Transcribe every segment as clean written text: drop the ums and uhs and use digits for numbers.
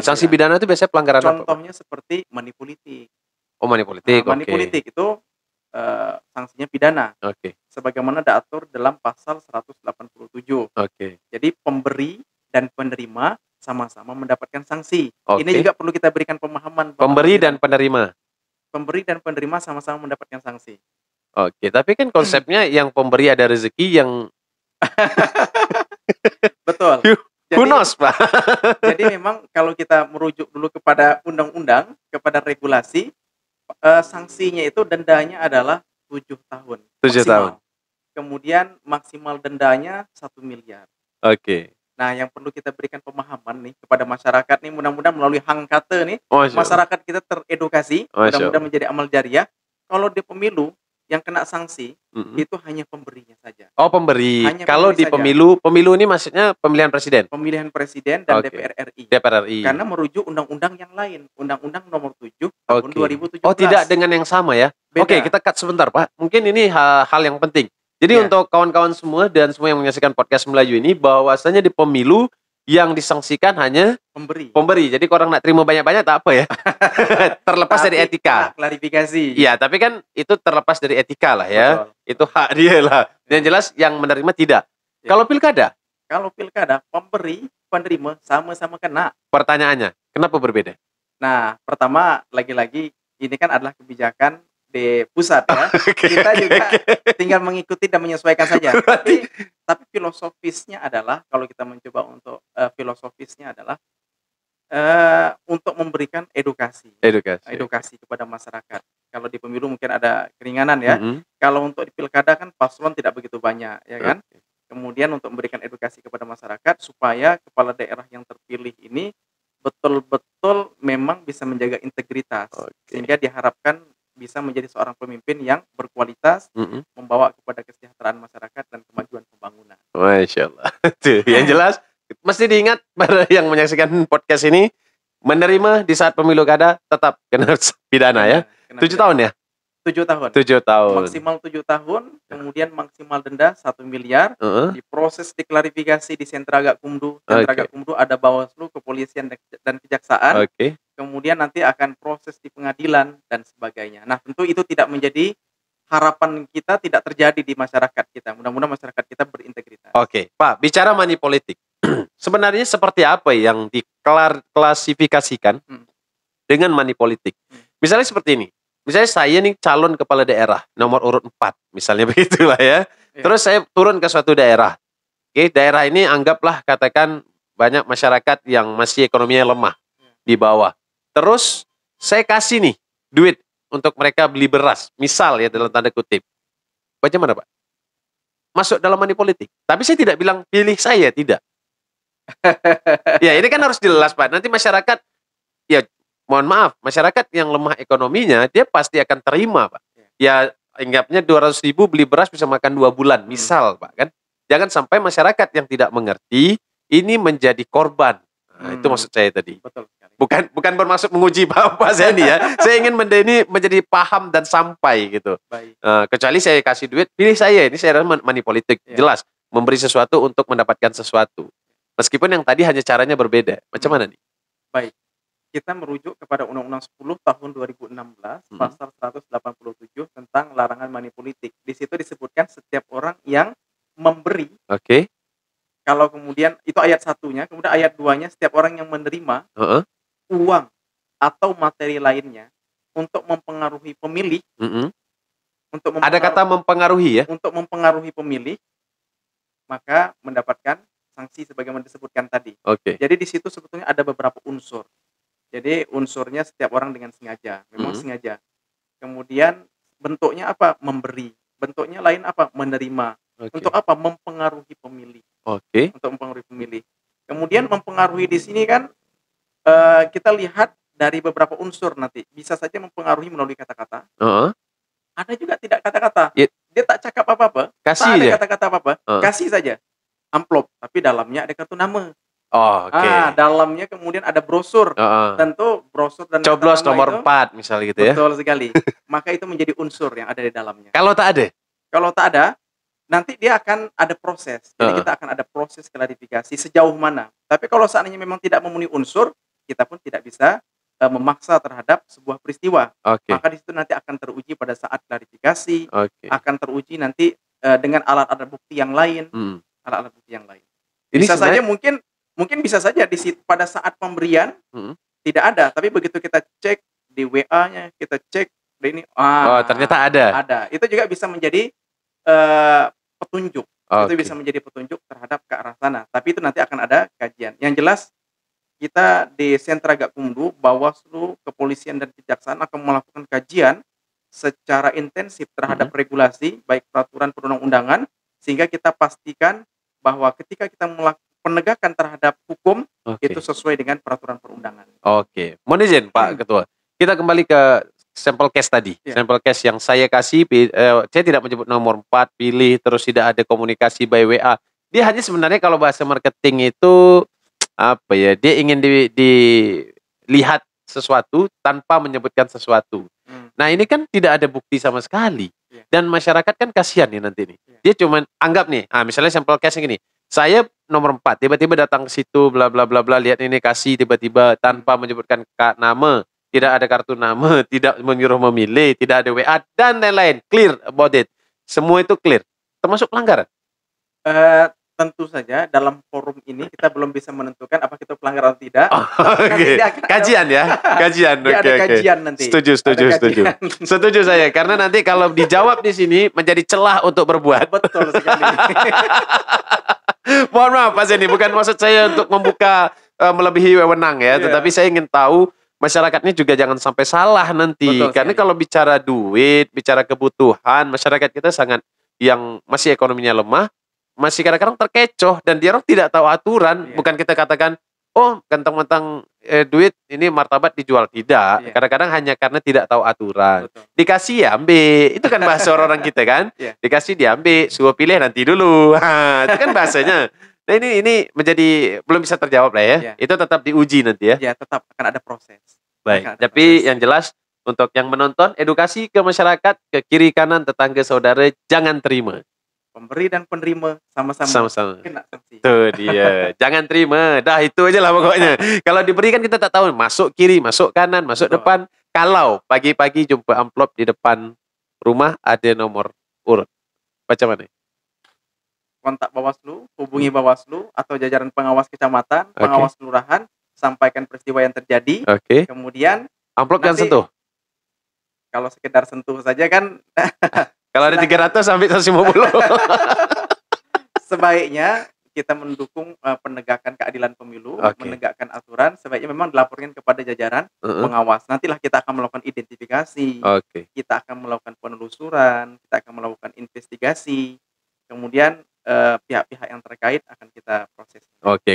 sanksi pidana itu biasanya pelanggaran apa? Contohnya seperti money politik. Oh, money politik. Money Oke. politik itu sanksinya pidana. Oke. Sebagaimana diatur dalam pasal 187. Oke. Jadi pemberi dan penerima sama-sama mendapatkan sanksi. Oke. Ini juga perlu kita berikan pemahaman. Pemberi dan penerima. Pemberi dan penerima sama-sama mendapatkan sanksi. Oke, tapi kan konsepnya yang pemberi ada rezeki, yang betul. Who knows, Pak? Jadi memang kalau kita merujuk dulu kepada undang-undang, kepada regulasi, sanksinya itu dendanya adalah 7 tahun. 7 tahun. Kemudian maksimal dendanya 1 miliar. Oke. Nah, yang perlu kita berikan pemahaman nih kepada masyarakat nih, mudah-mudahan melalui Hang Kate nih, masyarakat kita teredukasi, mudah-mudahan menjadi amal jariah. Kalau di pemilu yang kena sanksi itu hanya pemberinya saja. Oh, pemberi. Hanya kalau di saja. pemilu ini maksudnya pemilihan presiden. Pemilihan presiden dan DPR RI. DPR RI. Karena merujuk undang-undang yang lain, Undang-Undang Nomor 7 tahun 2017. Oh, tidak dengan yang sama ya. Oke, kita cut sebentar, Pak. Mungkin ini hal yang penting. Jadi untuk kawan-kawan semua dan semua yang menyaksikan podcast Melayu ini, bahwasanya di pemilu yang disangsikan hanya pemberi. Jadi kalau orang nak terima banyak-banyak tak apa ya. Terlepas dari etika. Klarifikasi. Iya, tapi kan itu terlepas dari etika lah ya. Betul. Itu hak dia lah. Yang jelas yang menerima tidak. Ya. Kalau pilkada? Kalau pilkada, pemberi, penerima sama-sama kena. Pertanyaannya, kenapa berbeda? Nah, pertama lagi-lagi ini kan adalah kebijakan di pusat ya. Kita juga tinggal mengikuti dan menyesuaikan saja. Tapi filosofisnya adalah, kalau kita mencoba untuk filosofisnya adalah untuk memberikan edukasi kepada masyarakat. Kalau di pemilu mungkin ada keringanan ya. Kalau untuk di pilkada kan paslon tidak begitu banyak ya kan. Kemudian untuk memberikan edukasi kepada masyarakat supaya kepala daerah yang terpilih ini betul-betul memang bisa menjaga integritas, sehingga diharapkan bisa menjadi seorang pemimpin yang berkualitas, membawa kepada kesejahteraan masyarakat dan kemajuan pembangunan. Masya Allah. Tuh, yang jelas mesti diingat pada yang menyaksikan podcast ini, menerima di saat pemilu kada tetap kena pidana ya. 7 tahun ya? 7 tahun. 7 tahun. Maksimal 7 tahun, kemudian maksimal denda 1 miliar. Diproses diklarifikasi di Sentra Gakumdu. Sentra Gakumdu ada Bawaslu, Kepolisian dan Kejaksaan. Kemudian nanti akan proses di pengadilan dan sebagainya. Nah, tentu itu tidak menjadi harapan kita, tidak terjadi di masyarakat kita. Mudah-mudahan masyarakat kita berintegritas. Oke, Pak, bicara money politik. Sebenarnya seperti apa yang diklasifikasikan dengan money politik? Misalnya seperti ini. Misalnya saya nih calon kepala daerah nomor urut 4, misalnya begitulah ya. Terus saya turun ke suatu daerah. Oke, daerah ini anggaplah katakan banyak masyarakat yang masih ekonominya lemah di bawah. Terus saya kasih nih duit untuk mereka beli beras, misal ya dalam tanda kutip. Bagaimana, Pak? Masuk dalam money politik. Tapi saya tidak bilang pilih saya, tidak. Ya ini kan harus jelas, Pak. Nanti masyarakat, ya mohon maaf, masyarakat yang lemah ekonominya, dia pasti akan terima, Pak. Ya anggapnya 200.000 beli beras bisa makan 2 bulan, misal, Pak kan. Jangan sampai masyarakat yang tidak mengerti ini menjadi korban. Nah, itu maksud saya tadi. Betul. Bukan bermaksud menguji Bapak Zeni ya. Saya ingin ini menjadi paham dan sampai gitu. Kecuali saya kasih duit, pilih saya. Ini saya money politik. Jelas, memberi sesuatu untuk mendapatkan sesuatu. Meskipun yang tadi hanya caranya berbeda. Macam mana nih? Baik. Kita merujuk kepada Undang-Undang 10 tahun 2016, pasal 187 tentang larangan money politik. Di situ disebutkan setiap orang yang memberi. Kalau kemudian, itu ayat 1-nya, kemudian ayat 2-nya, setiap orang yang menerima uang atau materi lainnya untuk mempengaruhi pemilih, ada kata mempengaruhi ya? Untuk mempengaruhi pemilih, maka mendapatkan sanksi sebagaimana disebutkan tadi. Jadi di situ sebetulnya ada beberapa unsur. Jadi unsurnya setiap orang dengan sengaja, memang sengaja. Kemudian bentuknya apa? Memberi. Bentuknya lain apa? Menerima. Untuk apa? Mempengaruhi pemilih. Untuk mempengaruhi pemilih. Kemudian mempengaruhi di sini kan kita lihat dari beberapa unsur nanti. Bisa saja mempengaruhi melalui kata-kata. Ada juga tidak kata-kata. Dia tak cakap apa-apa. Kasih tak ada kata-kata apa-apa. Kasih saja. Amplop, tapi dalamnya ada kartu nama. Dalamnya kemudian ada brosur. Tentu brosur dan coblos nomor 4 misalnya gitu ya. Betul sekali. Maka itu menjadi unsur yang ada di dalamnya. Kalau tak ada? Kalau tak ada, nanti dia akan ada proses. Jadi kita akan ada proses klarifikasi sejauh mana. Tapi kalau seandainya memang tidak memenuhi unsur, kita pun tidak bisa memaksa terhadap sebuah peristiwa. Oke. Maka di situ nanti akan teruji pada saat klarifikasi, Oke. akan teruji nanti dengan alat-alat bukti yang lain, alat-alat bukti yang lain. Ini Bisa saja sebenarnya mungkin bisa saja pada saat pemberian tidak ada, tapi begitu kita cek di WA-nya, kita cek di ini, ternyata ada. Ada. Itu juga bisa menjadi petunjuk. Itu bisa menjadi petunjuk terhadap ke arah sana. Tapi itu nanti akan ada kajian. Yang jelas kita di Sentra Gakumdu, Bawaslu, Kepolisian dan Kejaksaan akan melakukan kajian secara intensif terhadap regulasi, baik peraturan perundang-undangan, sehingga kita pastikan bahwa ketika kita melakukan penegakan terhadap hukum itu sesuai dengan peraturan perundangan. Oke. Mohon izin Pak Ketua. Kita kembali ke sampel case tadi. Sampel case yang saya kasih, saya tidak menyebut nomor 4, pilih, terus tidak ada komunikasi by WA. Dia hanya sebenarnya kalau bahasa marketing itu apa ya? Dia ingin dilihat sesuatu tanpa menyebutkan sesuatu. Nah, ini kan tidak ada bukti sama sekali. Dan masyarakat kan kasihan nih nanti nih. Dia cuman anggap nih, misalnya sampel case gini. Saya nomor 4, tiba-tiba datang ke situ, bla bla bla bla, lihat ini kasih tiba-tiba tanpa menyebutkan nama, tidak ada kartu nama, tidak menyuruh memilih, tidak ada WA dan lain-lain. Clear about it. Semua itu clear. Termasuk pelanggaran. Tentu saja dalam forum ini kita belum bisa menentukan apa itu pelanggaran atau tidak. Kajian ya, kajian. Ada kajian nanti. Setuju. Setuju saya karena nanti kalau dijawab di sini menjadi celah untuk berbuat. Betul sekali. Mohon maaf Pak Zeni, bukan maksud saya untuk membuka melebihi wewenang ya, tetapi saya ingin tahu masyarakatnya juga jangan sampai salah nanti. Karena kalau bicara duit, bicara kebutuhan, masyarakat kita sangat yang masih ekonominya lemah, masih kadang-kadang terkecoh dan dia orang tidak tahu aturan. Bukan kita katakan, oh ganteng-ganteng duit ini martabat dijual, tidak. Kadang-kadang hanya karena tidak tahu aturan. Dikasih ya ambil, itu kan bahasa orang kita kan. Dikasih diambil, suruh pilih nanti dulu. Itu kan bahasanya. Nah ini menjadi belum bisa terjawab lah ya. Itu tetap diuji nanti ya. Ya tetap akan ada proses. Baik, tapi yang jelas untuk yang menonton, edukasi ke masyarakat, ke kiri kanan tetangga saudara, jangan terima. Pemberi dan penerima sama-sama kena sanksi. Tuh dia, jangan terima. Dah itu aja lah pokoknya. Kalau diberikan kita tak tahu masuk kiri, masuk kanan, masuk depan. Kalau pagi-pagi jumpa amplop di depan rumah ada nomor urut. Macam mana? Kontak Bawaslu, hubungi Bawaslu atau jajaran pengawas kecamatan, pengawas kelurahan, sampaikan peristiwa yang terjadi. Kemudian amplop yang sentuh. Kalau sekedar sentuh saja kan. Kalau ada 300 sampai 150. Sebaiknya kita mendukung penegakan keadilan pemilu, menegakkan aturan, sebaiknya memang dilaporkan kepada jajaran pengawas. Nantilah kita akan melakukan identifikasi, kita akan melakukan penelusuran, kita akan melakukan investigasi, kemudian pihak-pihak yang terkait akan kita proses.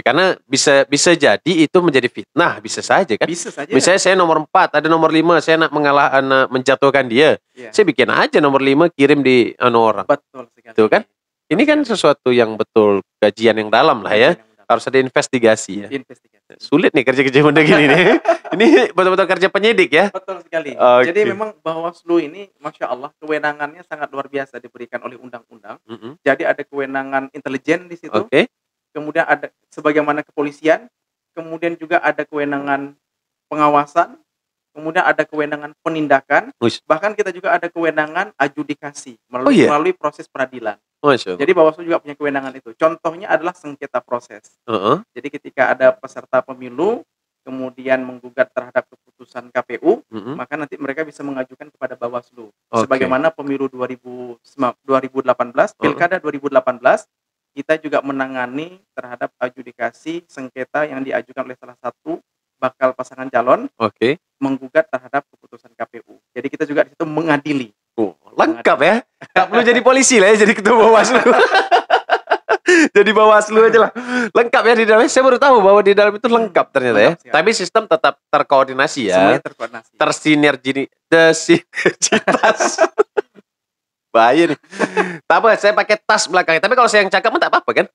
Karena bisa jadi itu menjadi fitnah, bisa saja kan? Bisa saja. Misalnya saya nomor 4, ada nomor 5, saya nak menjatuhkan dia. Saya bikin aja nomor 5 kirim di orang. Betul sekali. Tuh kan? Ini kan sesuatu yang betul kajian yang dalam lah ya. Harus ada investigasi ya. Sulit nih kerja-kerja benda gini nih. Ini betul-betul kerja penyidik ya. Betul sekali. Jadi memang Bawaslu ini Masya Allah kewenangannya sangat luar biasa diberikan oleh undang-undang. Jadi ada kewenangan intelijen di situ. Kemudian ada sebagaimana kepolisian. Kemudian juga ada kewenangan pengawasan. Kemudian ada kewenangan penindakan. Bahkan kita juga ada kewenangan adjudikasi melalui proses peradilan. Jadi Bawaslu juga punya kewenangan itu. Contohnya adalah sengketa proses. Jadi ketika ada peserta pemilu kemudian menggugat terhadap keputusan KPU, maka nanti mereka bisa mengajukan kepada Bawaslu. Sebagaimana pemilu 2018, Pilkada 2018, kita juga menangani terhadap adjudikasi sengketa yang diajukan oleh salah satu bakal pasangan calon menggugat terhadap keputusan KPU. Jadi kita juga di situ mengadili. Lengkap ya. Gak perlu jadi polisi lah ya, jadi ketua Bawaslu. Jadi Bawaslu aja lah. Lengkap ya di dalamnya. Saya baru tahu bahwa di dalam itu lengkap ternyata ya. Tapi sistem tetap terkoordinasi ya. Semuanya terkoordinasi. Tersinergitas. Bahaya nih. Tak apa, saya pakai tas belakangnya. Tapi kalau saya yang cakap tak apa-apa kan?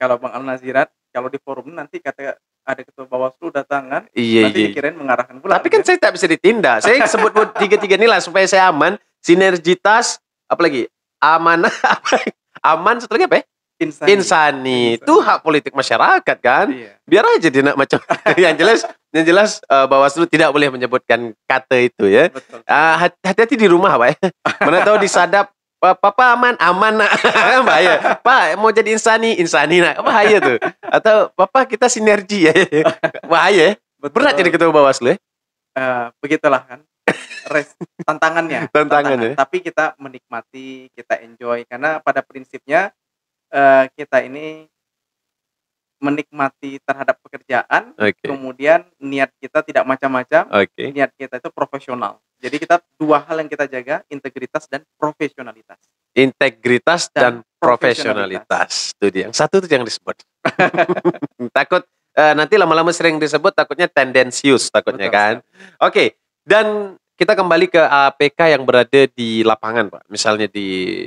Kalau Bang Al-Nazirat, kalau di forum nanti kata ada ketua Bawaslu datang kan, nanti dikirain mengarahkan pula. Tapi kan saya tak bisa ditindak. Saya sebut tiga-tiga nilai supaya saya aman, sinergitas, apalagi amanah, aman, satu lagi apa ya? insani. Itu hak politik masyarakat kan. Iya. Biar aja dia nak macam yang jelas Bawaslu tidak boleh menyebutkan kata itu ya. Betul. Hati-hati di rumah Pak ya. Mana tahu disadap Papa aman nak. Bahaya. Pak mau jadi insani nak. Bahaya tuh. Atau Papa kita sinergi ya. Bahaya. Berat jadi ketua Bawaslu ya. Begitulah kan. Tantangannya. Tapi kita menikmati, kita enjoy karena pada prinsipnya kita ini menikmati terhadap pekerjaan, kemudian niat kita tidak macam-macam, niat kita itu profesional. Jadi kita dua hal yang kita jaga, integritas dan profesionalitas. Integritas dan profesionalitas. Itu dia. Yang satu itu yang disebut. Takut nanti lama-lama sering disebut, takutnya tendensius takutnya. Betul, kan. Oke. Dan kita kembali ke APK yang berada di lapangan, Pak. Misalnya di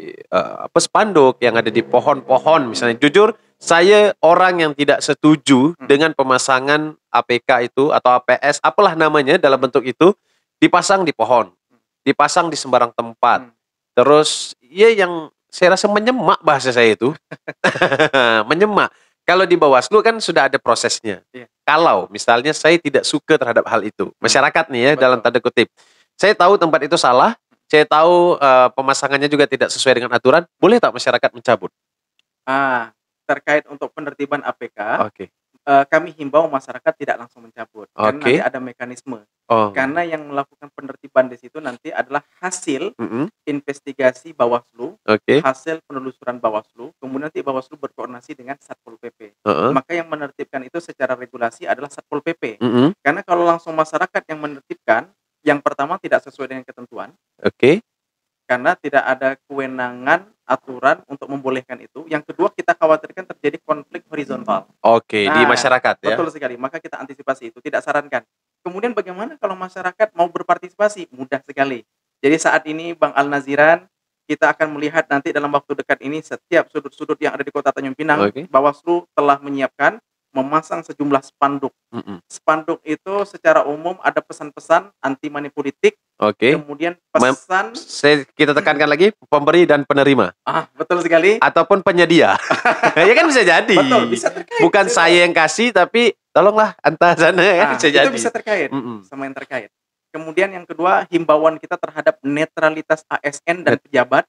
spanduk yang ada di pohon-pohon. Misalnya, jujur, saya orang yang tidak setuju dengan pemasangan APK itu atau APS, apalah namanya dalam bentuk itu, dipasang di pohon, dipasang di sembarang tempat. Terus, ya yang saya rasa menyemak bahasa saya itu. Menyemak. Kalau di Bawaslu kan sudah ada prosesnya. Kalau misalnya saya tidak suka terhadap hal itu, masyarakat nih ya, dalam tanda kutip. Saya tahu tempat itu salah, saya tahu pemasangannya juga tidak sesuai dengan aturan, boleh tak masyarakat mencabut? Terkait untuk penertiban APK, kami himbau masyarakat tidak langsung mencabut, karena nanti ada mekanisme. Karena yang melakukan penertiban di situ nanti adalah hasil investigasi Bawaslu, hasil penelusuran Bawaslu, kemudian nanti Bawaslu berkoordinasi dengan Satpol PP. Maka yang menertibkan itu secara regulasi adalah Satpol PP. Karena kalau langsung masyarakat yang menertibkan, yang pertama tidak sesuai dengan ketentuan. Karena tidak ada kewenangan aturan untuk membolehkan itu. Yang kedua, kita khawatirkan terjadi konflik horizontal. Di masyarakat ya. Betul sekali. Maka kita antisipasi itu, tidak sarankan. Kemudian bagaimana kalau masyarakat mau berpartisipasi? Mudah sekali. Jadi saat ini Bang Al-Naziran, kita akan melihat nanti dalam waktu dekat ini setiap sudut-sudut yang ada di Kota Tanjung Pinang, Bawaslu telah menyiapkan memasang sejumlah spanduk. Spanduk itu secara umum ada pesan-pesan anti money politik. Kemudian pesan kita tekankan lagi, pemberi dan penerima. Betul sekali. Ataupun penyedia. Ya kan bisa jadi. Betul, bisa terkait. Bukan saya yang kasih, tapi tolonglah antar sana kan bisa jadi. Itu bisa terkait sama yang terkait. Kemudian yang kedua, himbauan kita terhadap netralitas ASN dan pejabat.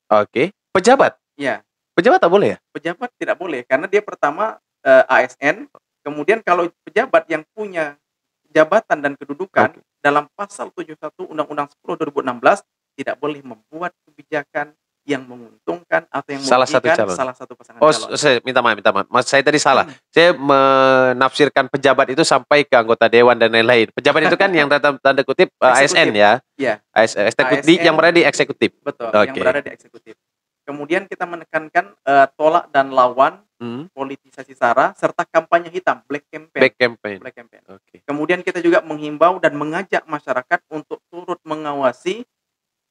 Pejabat? Ya. Pejabat tak boleh ya? Pejabat tidak boleh karena dia pertama ASN. Kemudian kalau pejabat yang punya jabatan dan kedudukan dalam pasal 71 Undang-Undang 10 2016 tidak boleh membuat kebijakan yang menguntungkan atau yang merugikan salah satu pasangan calon. Saya minta maaf. Mas saya tadi salah. Saya menafsirkan pejabat itu sampai ke anggota dewan dan lain-lain. Pejabat itu kan yang tanda kutip ASN ya. Iya. Eksekutif yang berada di eksekutif. Betul, yang berada di eksekutif. Kemudian kita menekankan tolak dan lawan politisasi SARA serta kampanye hitam, black campaign. Kemudian kita juga menghimbau dan mengajak masyarakat untuk turut mengawasi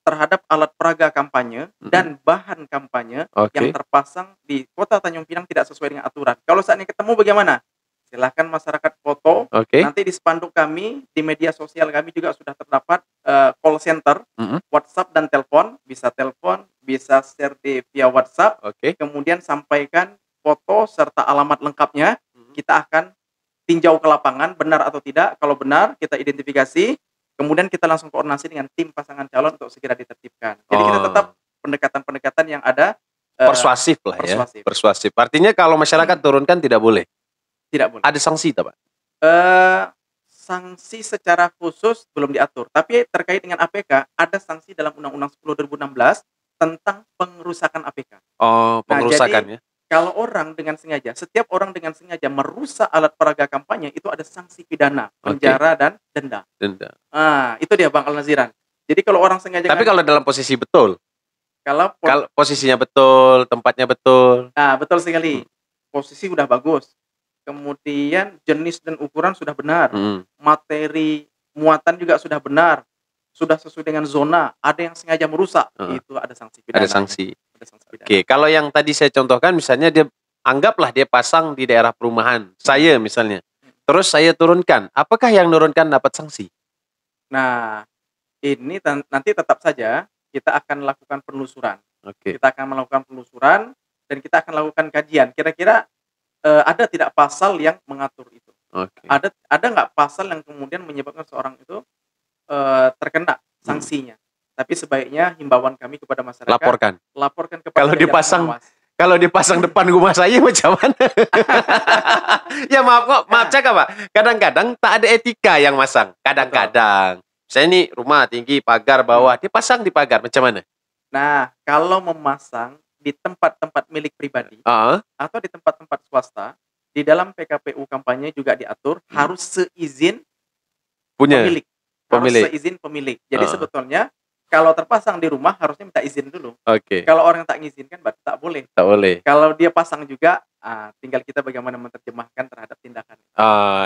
terhadap alat peraga kampanye dan bahan kampanye yang terpasang di Kota Tanjung Pinang tidak sesuai dengan aturan. Kalau saat ini ketemu bagaimana? Silahkan masyarakat foto. Nanti di spanduk kami, di media sosial kami juga sudah terdapat call center, WhatsApp dan telepon. Bisa share via WhatsApp. Kemudian sampaikan foto serta alamat lengkapnya. Kita akan tinjau ke lapangan benar atau tidak. Kalau benar, kita identifikasi. Kemudian kita langsung koordinasi dengan tim pasangan calon untuk segera ditertibkan. Jadi kita tetap pendekatan-pendekatan yang ada persuasif lah ya. Persuasif. Artinya kalau masyarakat turunkan tidak boleh. Tidak boleh. Ada sanksi tak, Pak? Sanksi secara khusus belum diatur. Tapi terkait dengan APK, ada sanksi dalam Undang-Undang 10 2016 tentang pengerusakan APK. Pengerusakan ya. Kalau setiap orang dengan sengaja merusak alat peraga kampanye, itu ada sanksi pidana, penjara dan denda. Itu dia Bang Al-Naziran. Jadi kalau orang sengaja. Tapi kalau dalam posisi betul. Kalau posisinya betul, tempatnya betul. Betul sekali. Posisi udah bagus. Kemudian jenis dan ukuran sudah benar. Materi muatan juga sudah benar. Sudah sesuai dengan zona. Ada yang sengaja merusak, itu ada sanksi pidana. Ada sanksi. Kalau yang tadi saya contohkan, misalnya anggaplah dia pasang di daerah perumahan. Saya misalnya. Terus saya turunkan. Apakah yang nurunkan dapat sanksi? Nah, ini nanti tetap saja kita akan lakukan penelusuran. Kita akan melakukan penelusuran dan kita akan lakukan kajian. Kira-kira ada tidak pasal yang mengatur itu? Oke. Ada nggak pasal yang kemudian menyebabkan seorang itu terkena sanksinya? Tapi sebaiknya himbauan kami kepada masyarakat, laporkan kepada Kalau dipasang pengawas. Kalau dipasang depan rumah saya macam mana? Ya maaf cakap Pak. Kadang-kadang tak ada etika yang masang. Kadang-kadang. Saya ini rumah tinggi, pagar bawah, dia pasang di pagar macam mana? Nah, kalau memasang di tempat-tempat milik pribadi atau di tempat-tempat swasta, di dalam PKPU kampanye juga diatur harus seizin pemilik. Harus seizin pemilik. Jadi sebetulnya kalau terpasang di rumah harusnya minta izin dulu. Kalau orang tak mengizinkan berarti tak boleh. Kalau dia pasang juga, tinggal kita bagaimana menerjemahkan terhadap tindakan.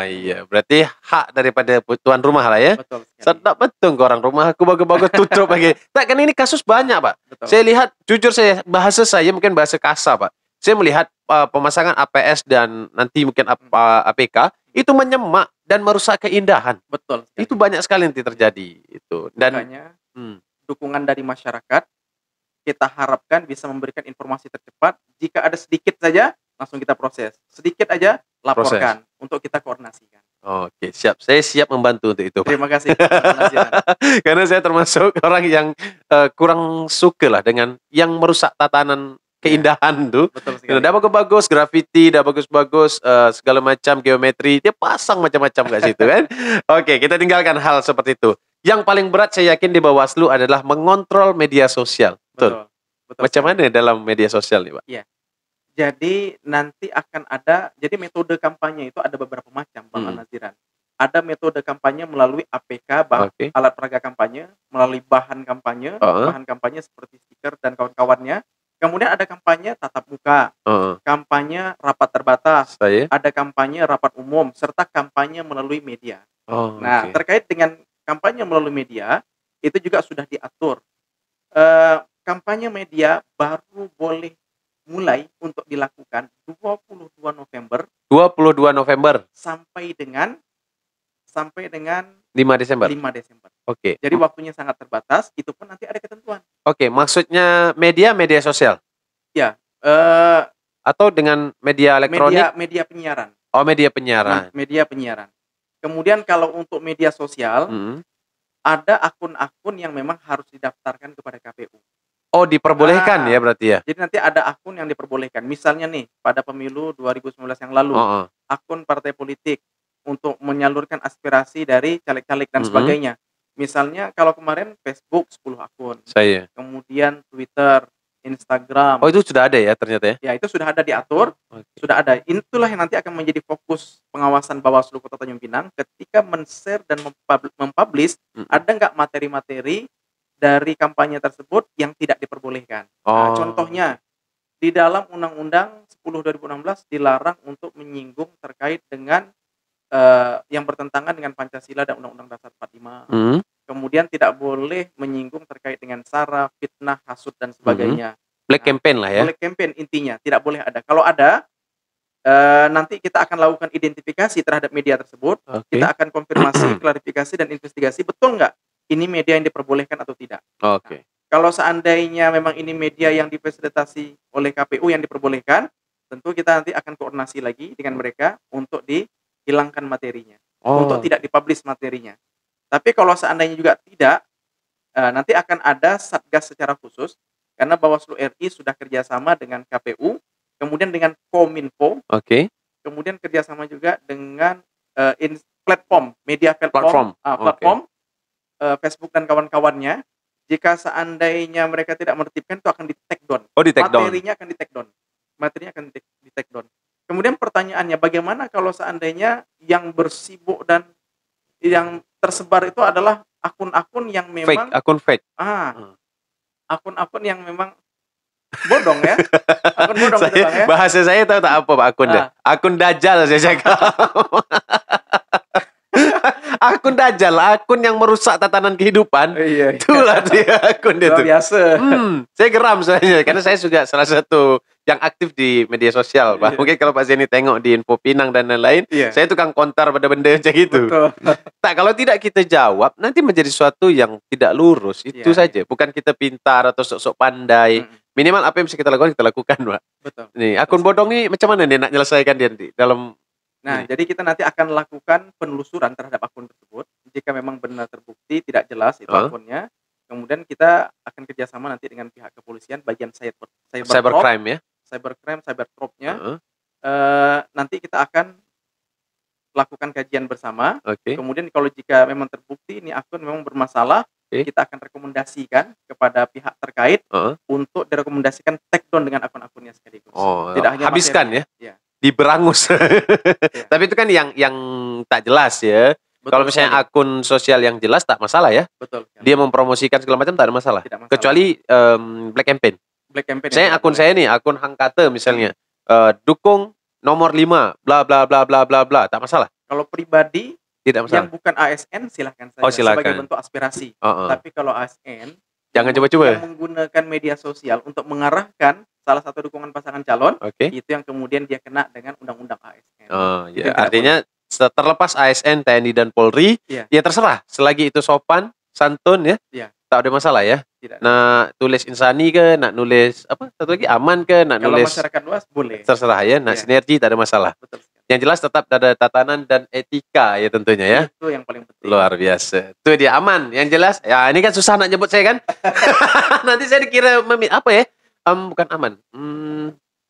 Iya, berarti hak daripada tuan rumah lah ya. Betul. Sedap betul orang rumah aku bagus-bagus tutup lagi. Tak, kan ini kasus banyak Pak. Betul. Saya lihat, jujur bahasa saya mungkin bahasa kasar Pak. Saya melihat pemasangan APS dan nanti mungkin APK itu menyemak dan merusak keindahan. Betul. Itu banyak sekali nanti terjadi itu. Dan makanya dukungan dari masyarakat kita harapkan bisa memberikan informasi tercepat. Jika ada sedikit saja langsung kita proses, sedikit aja laporkan untuk kita koordinasikan. Oke, siap. Saya siap membantu untuk itu Pak. Terima kasih. Karena saya termasuk orang yang kurang suka lah dengan yang merusak tatanan keindahan tuh. Betul sekali. Udah bagus-bagus grafiti, udah bagus-bagus segala macam geometri, dia pasang macam-macam gak situ kan. Oke, kita tinggalkan hal seperti itu. Yang paling berat saya yakin di Bawaslu adalah mengontrol media sosial. Betul. Macam mana dalam media sosial nih Pak? Iya. Jadi nanti akan ada, jadi metode kampanye itu ada beberapa macam Bang Naziran. Ada metode kampanye melalui APK, alat peraga kampanye, melalui bahan kampanye seperti stiker dan kawan-kawannya. Kemudian ada kampanye tatap muka, kampanye rapat terbatas, ada kampanye rapat umum, serta kampanye melalui media. Terkait dengan kampanye melalui media, itu juga sudah diatur. Kampanye media baru boleh mulai untuk dilakukan 22 November. 22 November. Sampai dengan 5 Desember. Oke. Jadi waktunya sangat terbatas, itu pun nanti ada ketentuan. Oke, maksudnya media sosial? Ya. Atau dengan media elektronik? Media penyiaran. Oh, media penyiaran. Media penyiaran. Kemudian kalau untuk media sosial, ada akun-akun yang memang harus didaftarkan kepada KPU. Oh, diperbolehkan ya berarti ya? Jadi nanti ada akun yang diperbolehkan. Misalnya nih, pada pemilu 2019 yang lalu, akun partai politik untuk menyalurkan aspirasi dari caleg-caleg dan sebagainya. Misalnya kalau kemarin Facebook 10 akun. Kemudian Twitter, Instagram. Oh, itu sudah ada ya ternyata ya? Ya, itu sudah ada diatur. Sudah ada. Itulah yang nanti akan menjadi fokus pengawasan Bawaslu Kota Tanjung Pinang ketika men-share dan mempublish ada nggak materi-materi dari kampanye tersebut yang tidak diperbolehkan. Contohnya, di dalam Undang-Undang 10/2016 dilarang untuk menyinggung terkait dengan yang bertentangan dengan Pancasila dan Undang-Undang Dasar 45. Kemudian tidak boleh menyinggung terkait dengan sara, fitnah, hasut, dan sebagainya. Black campaign lah ya? Black campaign intinya, tidak boleh ada. Kalau ada, nanti kita akan lakukan identifikasi terhadap media tersebut. Kita akan konfirmasi, klarifikasi, dan investigasi. Betul nggak ini media yang diperbolehkan atau tidak? Kalau seandainya memang ini media yang difasilitasi oleh KPU yang diperbolehkan, tentu kita nanti akan koordinasi lagi dengan mereka untuk dihilangkan materinya, untuk tidak dipublish materinya. Tapi kalau seandainya juga tidak, nanti akan ada satgas secara khusus, karena Bawaslu RI sudah kerjasama dengan KPU, kemudian dengan Kominfo, kemudian kerjasama juga dengan platform, media platform. Facebook dan kawan-kawannya. Jika seandainya mereka tidak menertibkan, itu akan di-take down. Materinya akan di-take down. Kemudian pertanyaannya, bagaimana kalau seandainya yang bersibuk dan yang tersebar itu adalah akun-akun yang memang akun fake. Akun-akun yang memang bodong ya. Akun bodong gitu Bang ya. Bahasa saya tahu tak apa Pak akunnya. Akun dajjal saya cakap. Akun dajjal, akun yang merusak tatanan kehidupan. Itulah dia akun itu. Luar biasa. Saya geram soalnya karena saya juga salah satu yang aktif di media sosial, Pak. Mungkin kalau Pak Zeni tengok di Info Pinang dan lain-lain, saya tukang kontar pada benda macam itu. Tak, kalau tidak kita jawab, nanti menjadi sesuatu yang tidak lurus. Itu saja. Bukan kita pintar atau sok-sok pandai. Minimal apa yang bisa kita lakukan, Pak. Betul. Nih, akun bodong ini macam mana nih nak menyelesaikan dia di dalam. Nah, jadi kita nanti akan lakukan penelusuran terhadap akun tersebut. Jika memang benar terbukti tidak jelas itu akunnya, kemudian kita akan kerjasama nanti dengan pihak kepolisian bagian cybercrime ya, cybertropnya. Nanti kita akan lakukan kajian bersama. Kemudian kalau jika memang terbukti ini akun memang bermasalah, kita akan rekomendasikan kepada pihak terkait untuk direkomendasikan take down dengan akun-akunnya sekaligus. Tidak hanya habiskan ya. Diberangus. Tapi itu kan yang tak jelas ya. Kalau misalnya akun sosial yang jelas tak masalah ya. Betul. Dia mempromosikan segala macam tak ada masalah. Kecuali black campaign. Saya akun saya nih, akun Hangkate misalnya, dukung nomor 5 bla bla bla bla bla bla, tak masalah. Kalau pribadi tidak masalah. Yang bukan ASN silahkan saja sebagai bentuk aspirasi. Tapi kalau ASN jangan coba-coba menggunakan media sosial untuk mengarahkan salah satu dukungan pasangan calon, itu yang kemudian dia kena dengan undang-undang ASN. Ya, artinya terlepas ASN, TNI dan Polri, ya terserah selagi itu sopan, santun ya. Tak ada masalah ya. Nak tulis insani ke, nak nulis apa? Satu lagi aman ke, nak kalau nulis masyarakat luas boleh. Terserah ya, nak sinergi tak ada masalah. Betul. Yang jelas tetap ada tatanan dan etika ya tentunya ya. Itu yang paling penting. Luar biasa. Itu dia aman. Yang jelas, ya ini kan susah nak nyebut saya kan. Nanti saya dikira apa ya? Bukan aman.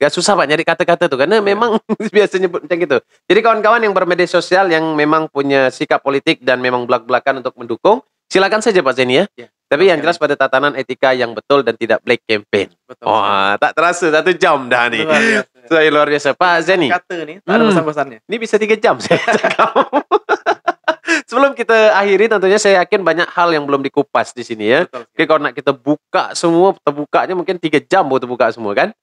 Gak susah Pak nyari kata-kata tuh karena memang biasa nyebut macam gitu. Jadi kawan-kawan yang bermedia sosial yang memang punya sikap politik dan memang belak-belakan untuk mendukung, silakan saja Pak Zeni ya. Tapi yang jelas pada tatanan etika yang betul dan tidak black campaign. Tak terasa 1 jam dah nih. Luar biasa. Pak Zeni. Kata nih, tak ada pesan-pesannya. Ini bisa 3 jam saya cakap. Sebelum kita akhiri tentunya saya yakin banyak hal yang belum dikupas di sini ya. Oke, kalau nak kita buka semua, terbukanya mungkin 3 jam baru terbuka semua kan.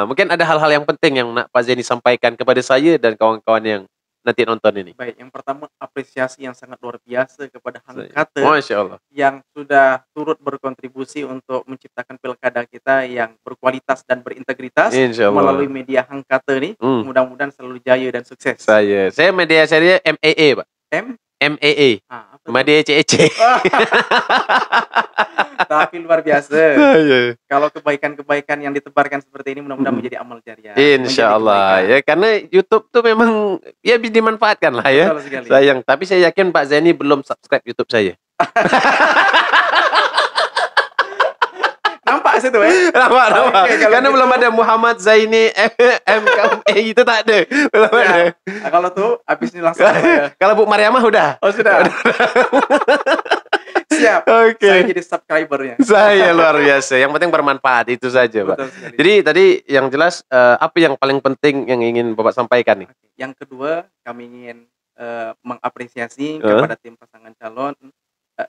Mungkin ada hal-hal yang penting yang nak Pak Zeni sampaikan kepada saya dan kawan-kawan yang nanti nonton ini. Baik, yang pertama apresiasi yang sangat luar biasa kepada Hangkate yang sudah turut berkontribusi untuk menciptakan pilkada kita yang berkualitas dan berintegritas melalui media Hangkate ini. Mudah-mudahan selalu jaya dan sukses. Saya media saya MAA Pak. MAA. Media ECE. Tapi luar biasa. Kalau kebaikan-kebaikan yang ditebarkan seperti ini mudah-mudahan menjadi amal jariah. Insyaallah ya, karena YouTube tuh memang ya bisa dimanfaatkan lah ya. Sayang, tapi saya yakin Pak Zeni belum subscribe YouTube saya. Nampak situ Nampak. Karena belum ada Muhammad Zaini MKME itu tak ada. Belum ada. Kalau tuh habis ini langsung. Kalau Bu Mariamah udah. Oh sudah. Siap. Saya jadi subscribernya. Saya luar biasa. Yang penting bermanfaat itu saja, Pak. Jadi tadi yang jelas apa yang paling penting yang ingin Bapak sampaikan nih? Yang kedua, kami ingin mengapresiasi kepada tim pasangan calon,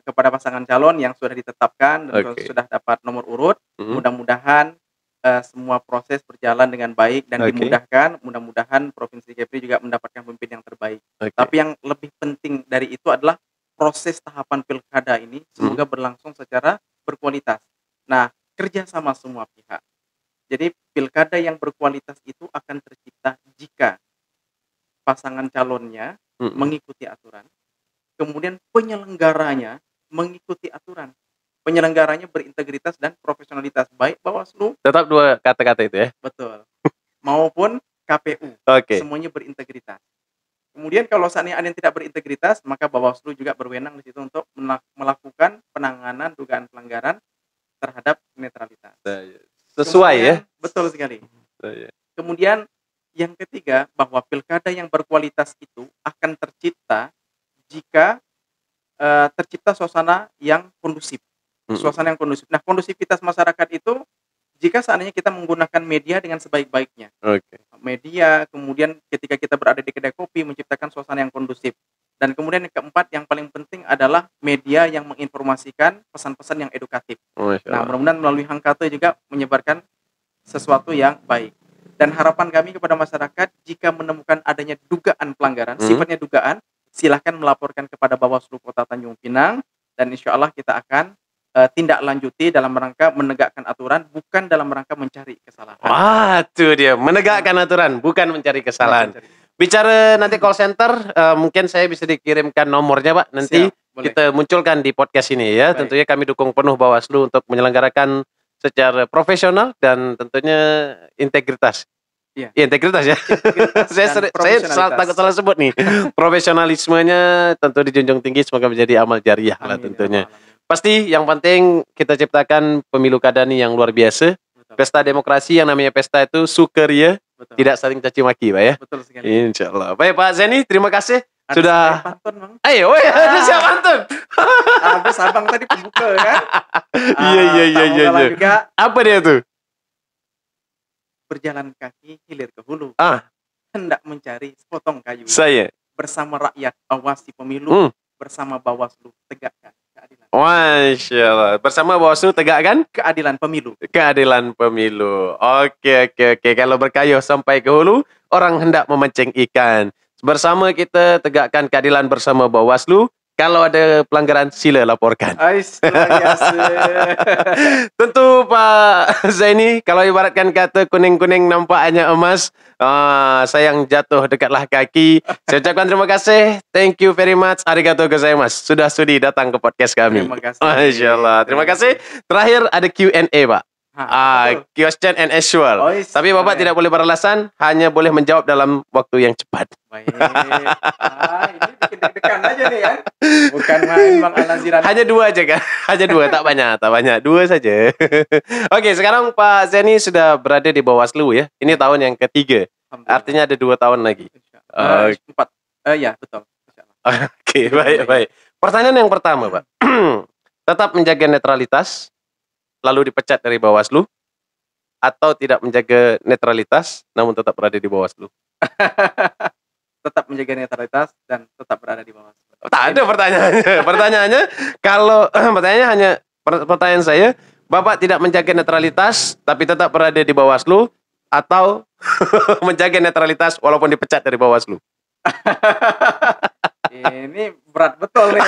kepada pasangan calon yang sudah ditetapkan dan sudah dapat nomor urut. Mudah-mudahan semua proses berjalan dengan baik dan dimudahkan. Mudah-mudahan Provinsi Kepri juga mendapatkan pemimpin yang terbaik. Tapi yang lebih penting dari itu adalah proses tahapan pilkada ini semoga berlangsung secara berkualitas. Nah, kerjasama semua pihak. Jadi pilkada yang berkualitas itu akan tercipta jika pasangan calonnya mengikuti aturan, kemudian penyelenggaranya mengikuti aturan. Penyelenggaranya berintegritas dan profesionalitas, baik Bawaslu. Tetap 2 kata-kata itu ya. Betul. Maupun KPU. Semuanya berintegritas. Kemudian kalau saatnya ada yang tidak berintegritas, maka Bawaslu juga berwenang di situ untuk melakukan penanganan dugaan pelanggaran terhadap netralitas. Sesuai ya. Betul sekali. Kemudian yang ketiga, bahwa pilkada yang berkualitas itu akan tercipta jika tercipta suasana yang kondusif. Suasana yang kondusif. Nah, kondusivitas masyarakat itu jika seandainya kita menggunakan media dengan sebaik-baiknya. Media, kemudian ketika kita berada di kedai kopi menciptakan suasana yang kondusif. Dan kemudian yang keempat yang paling penting adalah media yang menginformasikan pesan-pesan yang edukatif. Nah, mudah-mudahan melalui Hangkate juga menyebarkan sesuatu yang baik. Dan harapan kami kepada masyarakat jika menemukan adanya dugaan pelanggaran, sifatnya dugaan, silahkan melaporkan kepada Bawaslu Kota Tanjung Pinang dan insya Allah kita akan tindak lanjuti dalam rangka menegakkan aturan, bukan dalam rangka mencari kesalahan. Itu dia, menegakkan aturan, bukan mencari kesalahan. Bicara nanti call center, mungkin saya bisa dikirimkan nomornya Pak, nanti kita munculkan di podcast ini ya. Tentunya kami dukung penuh Bawaslu untuk menyelenggarakan secara profesional dan tentunya integritas. Iya. Ya, integritas ya. Saya takut salah sebut nih. Profesionalismenya tentu dijunjung tinggi, semoga menjadi amal jariah lah tentunya. Pasti yang penting kita ciptakan pemilu kada nih yang luar biasa. Betul. Pesta demokrasi yang namanya pesta itu sukaria, tidak saling caci maki, Pak ya. Betul sekali. Insyaallah. Baik Pak Zaini, terima kasih. Ada sudah pantun, Bang. Ayo, ada siapa pantun? Habis abang tadi pembuka kan? Iya. Juga apa dia tuh? Berjalan kaki hilir ke hulu. Hendak mencari sepotong kayu. Saya bersama rakyat awasi pemilu, bersama Bawaslu tegakkan keadilan. Masya Allah. Bersama Bawaslu tegakkan keadilan pemilu. Keadilan pemilu. Oke. Kalau berkayu sampai ke hulu, orang hendak memancing ikan. Bersama kita tegakkan keadilan bersama Bawaslu. Kalau ada pelanggaran sila laporkan. Tentu Pak Zaini, kalau ibaratkan kata kuning-kuning nampaknya emas, sayang jatuh dekatlah kaki. Saya ucapkan terima kasih. Thank you very much. Arigatou gozaimasu. Sudah sudi datang ke podcast kami. Terima kasih. Masya Allah. Terima kasih. Terakhir ada Q&A Pak. Question and answer. Tapi Bapak tidak boleh beralasan, hanya boleh menjawab dalam waktu yang cepat. Baik. Ini bikin deg-degan aja nih kan. Bukan main Bang Al-Naziran. Hanya 2 aja kan? Hanya 2, tak banyak. 2 saja. Oke, sekarang Pak Zaini sudah berada di Bawaslu ya. Ini tahun yang ketiga. Artinya ada 2 tahun lagi. 4. Ya, betul. Oke, baik. Pertanyaan yang pertama, Pak. Tetap menjaga netralitas lalu dipecat dari Bawaslu, atau tidak menjaga netralitas namun tetap berada di Bawaslu? Tetap menjaga netralitas dan tetap berada di Bawaslu. Tak ada pertanyaannya. Pertanyaan saya, Bapak tidak menjaga netralitas tapi tetap berada di Bawaslu, atau menjaga netralitas walaupun dipecat dari Bawaslu? Ini berat betul nih.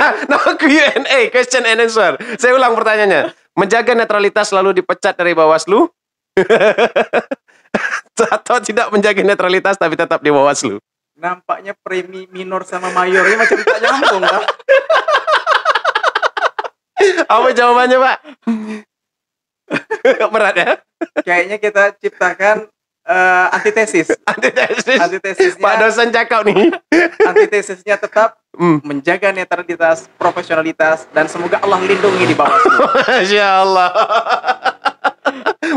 Q&A, question and answer. Saya ulang pertanyaannya. Menjaga netralitas lalu dipecat dari Bawaslu, atau tidak menjaga netralitas tapi tetap di Bawaslu? Nampaknya premi minor sama mayor ini macam tak nyambung, Pak. Apa jawabannya, Pak? Berat ya? Kayaknya kita ciptakan antitesis. Antitesisnya Pak dosen cakap nih. Antitesisnya tetap menjaga netralitas, profesionalitas, dan semoga Allah lindungi di Bawaslu. Masya Allah.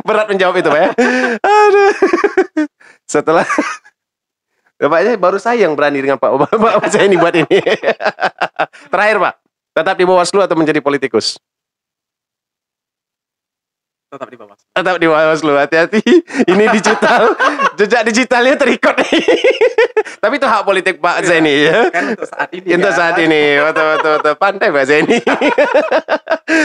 Berat menjawab itu Pak ya. Aduh. Setelah Bapaknya baru saya yang berani dengan Pak saya ini buat ini. Terakhir Pak, tetap di Bawaslu atau menjadi politikus? Tetap di Bawaslu. Tetap di Bawaslu, hati-hati. Ini digital, jejak digitalnya terikut nih. Tapi itu hak politik Pak Zaini ya. Kan untuk saat ini. Untuk saat ini, betul. Pandai Pak Zaini.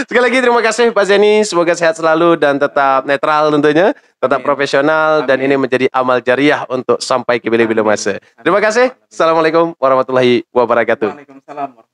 Sekali lagi terima kasih Pak Zaini. Semoga sehat selalu dan tetap netral tentunya, tetap profesional. Dan ini menjadi amal jariah untuk sampai ke bila-bila masa. Terima kasih. Assalamualaikum warahmatullahi wabarakatuh. Waalaikumsalam.